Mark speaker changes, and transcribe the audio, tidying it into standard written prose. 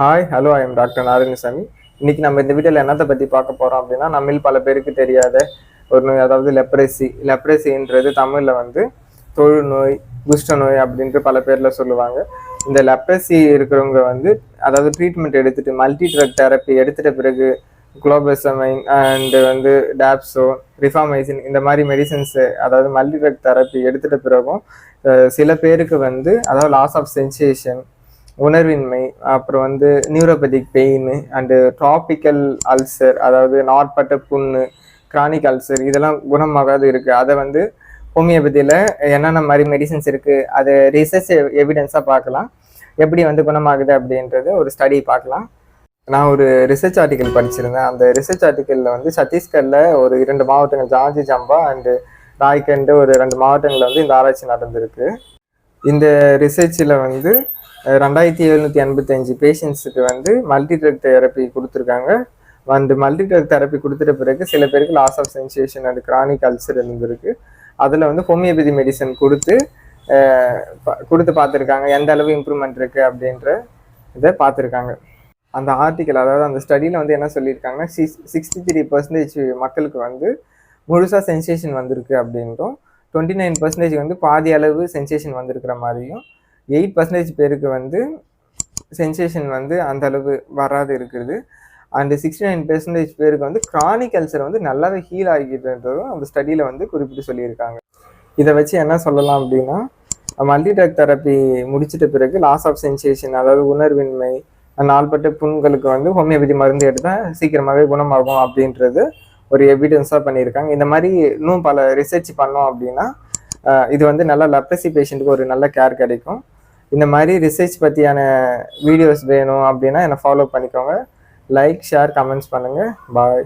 Speaker 1: Hi hello I am doctor Narayanasamy. இன்னைக்கு நம்ம இந்த வீடியோவில் என்னத்தை பற்றி பார்க்க போகிறோம் அப்படின்னா, நம்மில் பல பேருக்கு தெரியாத ஒரு நோய், அதாவது லெப்ரசின்றது தமிழில் வந்து தொழுநோய், குஷ்டநோய் அப்படின்ட்டு பல பேரில் சொல்லுவாங்க. இந்த லெப்ரசி இருக்கிறவங்க வந்து அதாவது ட்ரீட்மெண்ட் எடுத்துட்டு மல்டி ட்ரக் தெரப்பி எடுத்துட்ட பிறகு குளோபசமைன் அண்டு வந்து டாப்ஸோ, ரிஃபாமைசின் இந்த மாதிரி மெடிசன்ஸு, அதாவது மல்டி ட்ரக் தெரப்பி எடுத்துட்ட பிறகும் சில பேருக்கு வந்து அதாவது லாஸ் ஆஃப் சென்சேஷன், உணர்வின்மை, அப்புறம் வந்து neuropathic pain and tropical ulcer, அதாவது நாட்பட்ட புண்ணு, கிரானிக் அல்சர் இதெல்லாம் குணமாகாது இருக்குது. அதை வந்து ஹோமியோபதியில் என்னென்ன மாதிரி மெடிசன்ஸ் இருக்குது, அதை ரிசர்ச் எவிடன்ஸாக பார்க்கலாம். எப்படி வந்து குணமாகுது அப்படின்றது ஒரு ஸ்டடி பார்க்கலாம். நான் ஒரு ரிசர்ச் ஆர்டிக்கல் படிச்சிருந்தேன். அந்த ரிசர்ச் ஆர்டிக்கலில் வந்து சத்தீஸ்கரில் ஒரு 2 மாவட்டங்கள், ஜார்ஜி ஜம்பா அண்டு ராய்கண்டு, ஒரு 2 மாவட்டங்களில் வந்து இந்த ஆராய்ச்சி நடந்திருக்கு. இந்த ரிசர்ச்சில் வந்து 2785 பேஷண்ட்ஸுக்கு வந்து மல்டி ட்ரக் தெரப்பி கொடுத்துருக்காங்க. அந்த மல்டி ட்ரக் தெரப்பி கொடுத்துட்ட பிறகு சில பேருக்கு loss of sensation and chronic ulcer இருந்திருக்கு. அதில் வந்து ஹோமியோபதி மெடிசன் கொடுத்து பார்த்துருக்காங்க, எந்த அளவு இம்ப்ரூவ்மெண்ட் இருக்குது அப்படின்ற இதை பார்த்துருக்காங்க. அந்த ஆர்டிக்கல், அதாவது அந்த ஸ்டடியில் வந்து என்ன சொல்லியிருக்காங்கன்னா, 63% மக்களுக்கு வந்து முழுசாக சென்சேஷன் வந்திருக்கு அப்படின்ட்டும், 29% வந்து பாதி அளவு சென்சேஷன் வந்திருக்கிற மாதிரியும், 8% பேருக்கு வந்து சென்சேஷன் வந்து அந்த அளவு வராது இருக்குது. அண்டு 69% பேருக்கு வந்து கிரானிக் அல்சர் வந்து நல்லாவே ஹீல் ஆகிக்கிறதும் அந்த ஸ்டடியில் வந்து குறிப்பிட்டு சொல்லியிருக்காங்க. இதை வச்சு என்ன சொல்லலாம் அப்படின்னா, மல்டி ட்ரக் தெரப்பி முடிச்சிட்ட பிறகு லாஸ் ஆஃப் சென்சேஷன், அதாவது உணர்வின்மை, நாள்பட்ட புண்களுக்கு வந்து ஹோமியோபதி மருந்து எடுத்தால் சீக்கிரமாகவே குணமாகும் அப்படின்றது ஒரு எவிடன்ஸாக பண்ணியிருக்காங்க. இந்த மாதிரி இன்னும் பல ரிசர்ச் பண்ணோம் அப்படின்னா இது வந்து நல்லா லெப்ரசி பேஷண்ட்டுக்கு ஒரு நல்ல கேர் கிடைக்கும். இந்த மாதிரி ரிசர்ச் பற்றியான வீடியோஸ் வேணும் அப்படின்னா என்னை ஃபாலோ பண்ணிக்கோங்க. லைக், ஷேர், கமெண்ட்ஸ் பண்ணுங்கள். பாய்.